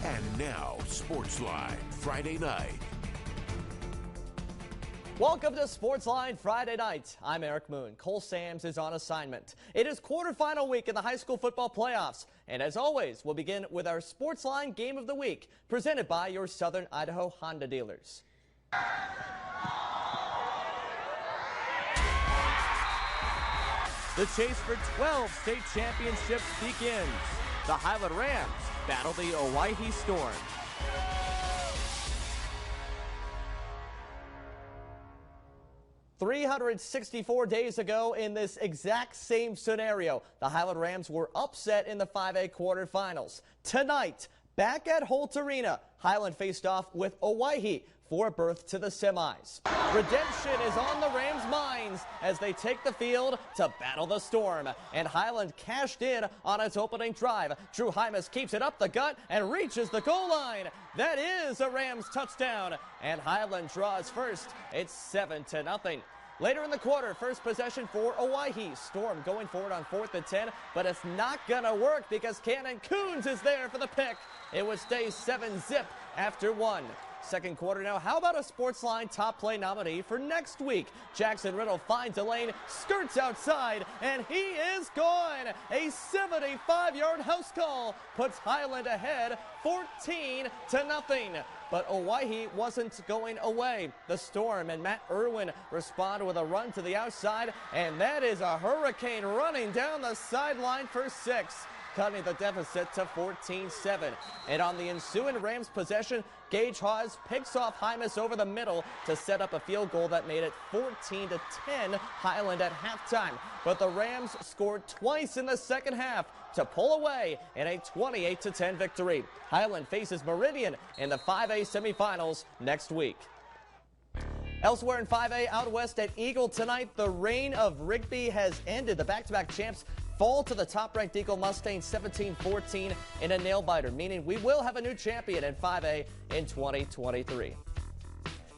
And now, Sportsline Friday Night. Welcome to Sportsline Friday Night. I'm Eric Moon. Cole Sams is on assignment. It is quarterfinal week in the high school football playoffs. And as always, we'll begin with our Sportsline Game of the Week, presented by your Southern Idaho Honda dealers. The chase for 12 state championships begins. The Highland Rams battle the Owyhee Storm. "364 days ago in this exact same scenario, the Highland Rams were upset in the 5A quarterfinals. Tonight, back at Holt Arena, Highland faced off with Owyhee for a berth to the semis. Redemption is on the Rams' minds as they take the field to battle the Storm. And Highland cashed in on its opening drive. Drew Hymas keeps it up the gut and reaches the goal line. That is a Rams touchdown. And Highland draws first. It's 7-0. Later in the quarter, first possession for Owyhee. Storm going forward on 4th and 10, but it's not gonna work because Cannon Coons is there for the pick. It would stay 7-0 after 1. Second quarter now. How about a Sportsline top play nominee for next week? Jackson Riddle finds a lane, skirts outside, and he is gone. A 75-yard house call puts Highland ahead 14-0. But Owyhee wasn't going away. The Storm and Matt Irwin respond with a run to the outside, and that is a hurricane running down the sideline for 6. Cutting the deficit to 14-7. And on the ensuing Rams possession, Gage Hawes picks off Hymas over the middle to set up a field goal that made it 14-10 Highland at halftime. But the Rams scored twice in the second half to pull away in a 28-10 victory. Highland faces Meridian in the 5A semifinals next week. Elsewhere in 5A out west at Eagle tonight, the reign of Rigby has ended. The back-to-back champs fall to the top-ranked Eagle Mustangs 17-14 in a nail-biter, meaning we will have a new champion in 5A in 2023.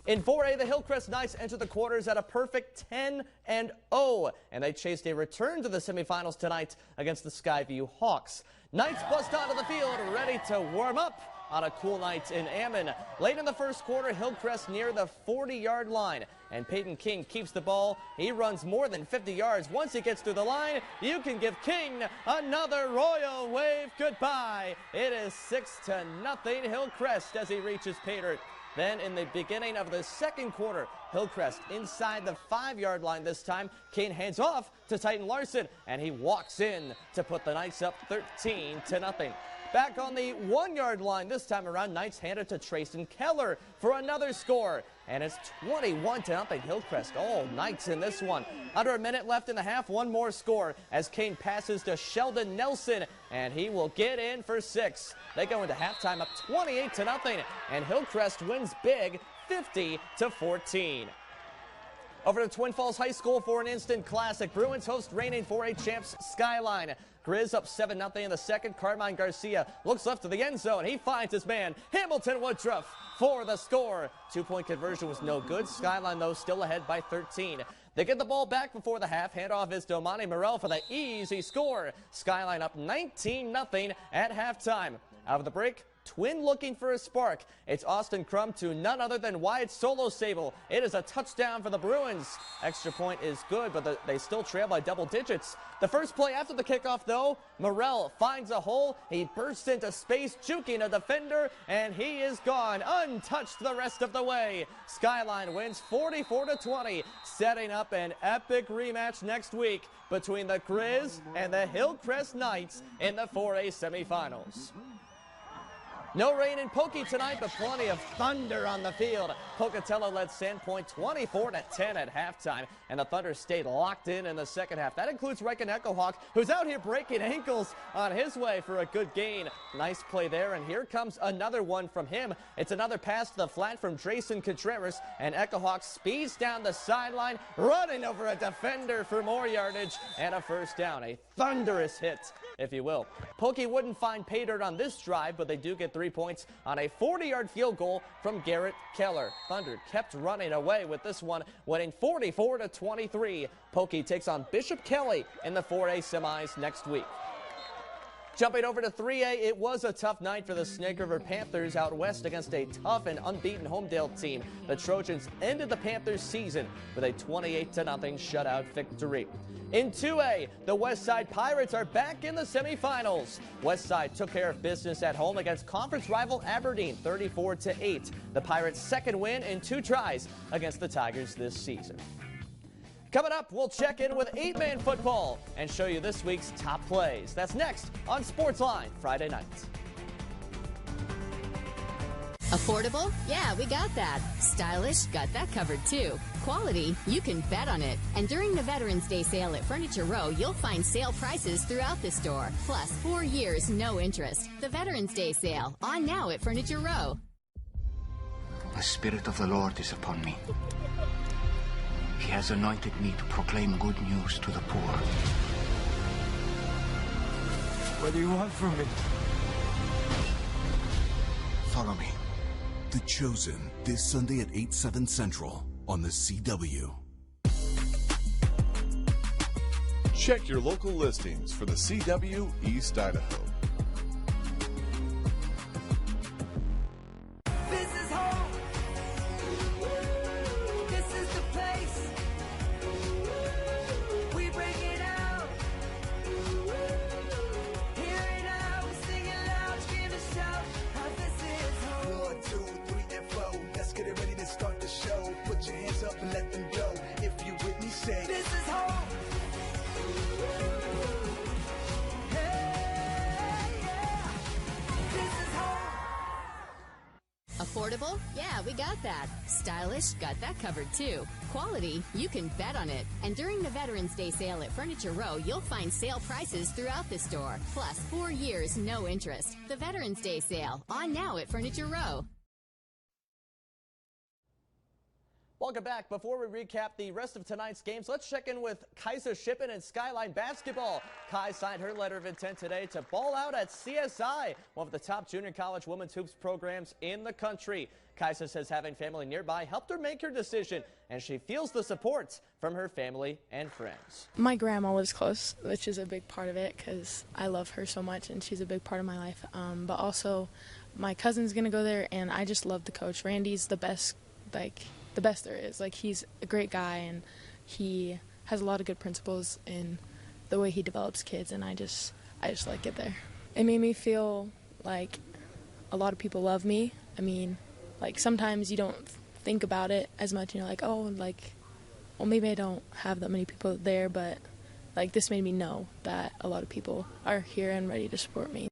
In 4A, the Hillcrest Knights entered the quarters at a perfect 10-0, and they chased a return to the semifinals tonight against the Skyview Hawks. Knights bust onto the field, ready to warm up on a cool night in Ammon. Late in the first quarter, Hillcrest near the 40-yard line, and Peyton King keeps the ball. He runs more than 50 yards. Once he gets through the line, you can give King another royal wave goodbye. It is 6-0 Hillcrest as he reaches Pater. Then in the beginning of the second quarter, Hillcrest inside the 5-yard line this time. Kane hands off to Titan Larson, and he walks in to put the Knights up 13-0. Back on the 1-yard line this time around, Knights hand it to Trayson Keller for another score. And it's 21-0 Hillcrest. All Knights in this one. Under a minute left in the half, one more score as Kane passes to Sheldon Nelson, and he will get in for 6. They go into halftime up 28-0, and Hillcrest wins big 50-14. Over to Twin Falls High School for an instant classic. Bruins host reigning 4A champs Skyline. Grizz up 7-0 in the second. Carmine Garcia looks left to the end zone. He finds his man, Hamilton Woodruff, for the score. 2-point conversion was no good. Skyline, though, still ahead by 13. They get the ball back before the half. Handoff is to Omani Morel for the easy score. Skyline up 19-0 at halftime. Out of the break, Twin looking for a spark. It's Austin Crum to none other than Wyatt Solosable. It is a touchdown for the Bruins. Extra point is good, but they still trail by double digits. The first play after the kickoff, though, Morel finds a hole. He bursts into space, juking a defender, and he is gone, untouched the rest of the way. Skyline wins 44-20, setting up an epic rematch next week between the Grizz and the Hillcrest Knights in the 4A semifinals. No rain in Pokey tonight, but plenty of thunder on the field. Pocatello led Sandpoint 24-10 at halftime, and the Thunder stayed locked in the second half. That includes Riken Echohawk, who's out here breaking ankles on his way for a good gain. Nice play there, and here comes another one from him. It's another pass to the flat from Drayson Contreras, and Echohawk speeds down the sideline, running over a defender for more yardage and a first down. A thunderous hit, if you will. Pokey wouldn't find pay dirt on this drive, but they do get 3 points on a 40-yard field goal from Garrett Keller. Thunder kept running away with this one, winning 44-23. Pokey takes on Bishop Kelly in the 4A semis next week. Jumping over to 3A, it was a tough night for the Snake River Panthers out west against a tough and unbeaten Homedale team. The Trojans ended the Panthers' season with a 28-0 shutout victory. In 2A, the Westside Pirates are back in the semifinals. Westside took care of business at home against conference rival Aberdeen 34-8. The Pirates' second win in 2 tries against the Tigers this season. Coming up, we'll check in with 8-man football and show you this week's top plays. That's next on Sportsline Friday night. Affordable? Yeah, we got that. Stylish? Got that covered too. Quality? You can bet on it. And during the Veterans Day sale at Furniture Row, you'll find sale prices throughout the store. Plus, 4 years, no interest. The Veterans Day sale, on now at Furniture Row. The Spirit of the Lord is upon me. He has anointed me to proclaim good news to the poor. What do you want from me? Follow me. The Chosen, this Sunday at 8/7 Central on the CW. Check your local listings for the CW East Idaho. This is home. This is the place. We break it out. Hear it out. We sing it loud. Scream and shout. How this is home. 1, 2, 3, and 4. Let's get it ready to start the show. Put your hands up and let them go. If you with me, say This is home. Hey, yeah. This is home. Affordable? Yeah, we got that. Stylish? Got that covered too. Quality? You can bet on it. And during the Veterans Day sale at Furniture Row, you'll find sale prices throughout the store. Plus, 4 years, no interest. The Veterans Day sale, on now at Furniture Row. Welcome back. Before we recap the rest of tonight's games, let's check in with Kaisa Shippen and Skyline Basketball. Kai signed her letter of intent today to ball out at CSI, one of the top junior college women's hoops programs in the country. Kaisa says having family nearby helped her make her decision, and she feels the support from her family and friends. My grandma lives close, which is a big part of it because I love her so much and she's a big part of my life. But also, my cousin's going to go there, and I just love the coach. Randy's the best, the best there is. He's a great guy, and he has a lot of good principles in the way he develops kids, and I just like it there. It made me feel like a lot of people love me. I mean, sometimes you don't think about it as much, and you're like, oh, well, maybe I don't have that many people there, but this made me know that a lot of people are here and ready to support me.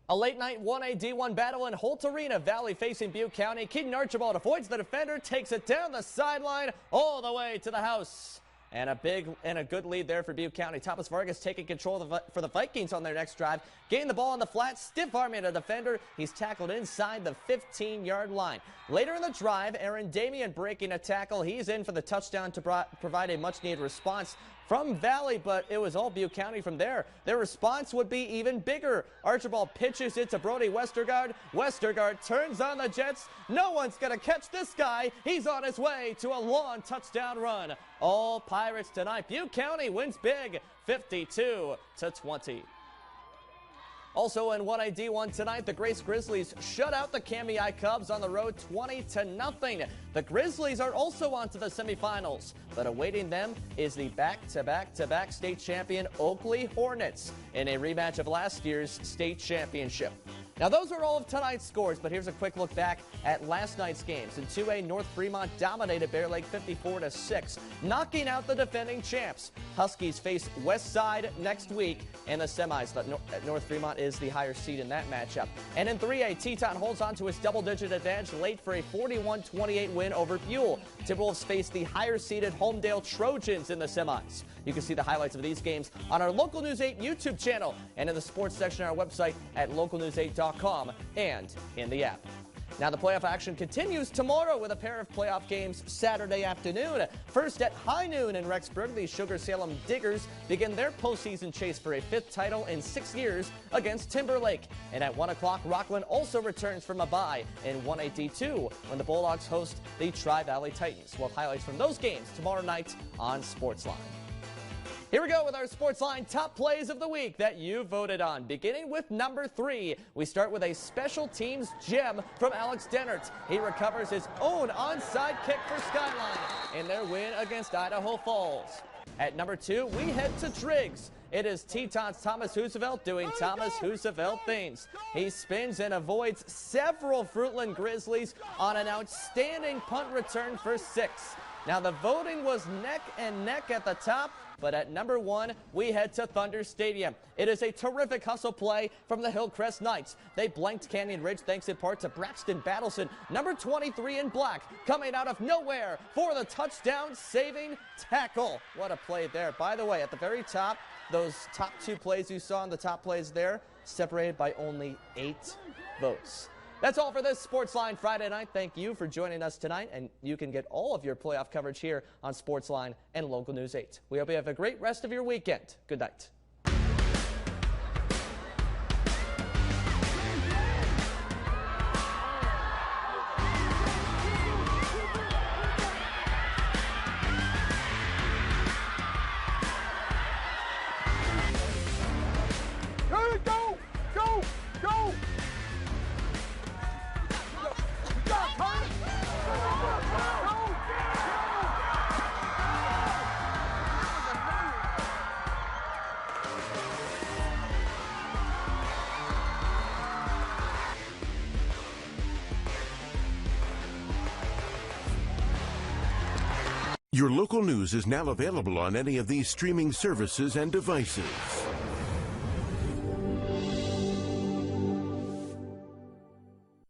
A late night 1A D1 battle in Holt Arena. Valley facing Butte County. Keaton Archibald avoids the defender, takes it down the sideline all the way to the house. And a good lead there for Butte County. Thomas Vargas taking control for the Vikings on their next drive. Gain the ball on the flat, stiff arming a defender. He's tackled inside the 15-yard line. Later in the drive, Aaron Damian breaking a tackle. He's in for the touchdown to provide a much-needed response from Valley, but it was all Butte County from there. Their response would be even bigger. Archibald pitches it to Brody Westergaard. Westergaard turns on the Jets. No one's going to catch this guy. He's on his way to a long touchdown run. All Pirates tonight. Butte County wins big, 52-20. Also in 1A D1 tonight, the Grace Grizzlies shut out the Kamiah Cubs on the road 20-0. The Grizzlies are also on to the semifinals, but awaiting them is the back-to-back state champion Oakley Hornets in a rematch of last year's state championship. Now, those are all of tonight's scores, but here's a quick look back at last night's games. In 2A, North Fremont dominated Bear Lake 54-6, knocking out the defending champs. Huskies face Westside next week in the semis. North Fremont is the higher seed in that matchup. And in 3A, Teton holds on to its double-digit advantage late for a 41-28 win over Buell. Timberwolves face the higher-seeded Homedale Trojans in the semis. You can see the highlights of these games on our Local News 8 YouTube channel and in the sports section on our website at localnews8.com and in the app. Now the playoff action continues tomorrow with a pair of playoff games Saturday afternoon. First at high noon in Rexburg, the Sugar Salem Diggers begin their postseason chase for a 5th title in 6 years against Timberlake. And at 1 o'clock, Rockland also returns from a bye in 1AD2 when the Bulldogs host the Tri-Valley Titans. We'll have highlights from those games tomorrow night on Sportsline. Here we go with our Sportsline top plays of the week that you voted on. Beginning with number 3, we start with a special teams gem from Alex Dennert. He recovers his own onside kick for Skyline in their win against Idaho Falls. At number 2, we head to Triggs. It is Tetons Thomas Husevelt doing Thomas Husevelt things. He spins and avoids several Fruitland Grizzlies on an outstanding punt return for 6. Now the voting was neck and neck at the top, but at number 1, we head to Thunder Stadium. It is a terrific hustle play from the Hillcrest Knights. They blanked Canyon Ridge thanks in part to Braxton Battleson, number 23 in black, coming out of nowhere for the touchdown saving tackle. What a play there. By the way, at the very top, those top 2 plays you saw in the top plays there, separated by only 8 votes. That's all for this Sportsline Friday night. Thank you for joining us tonight, and you can get all of your playoff coverage here on Sportsline and Local News 8. We hope you have a great rest of your weekend. Good night. Your local news is now available on any of these streaming services and devices.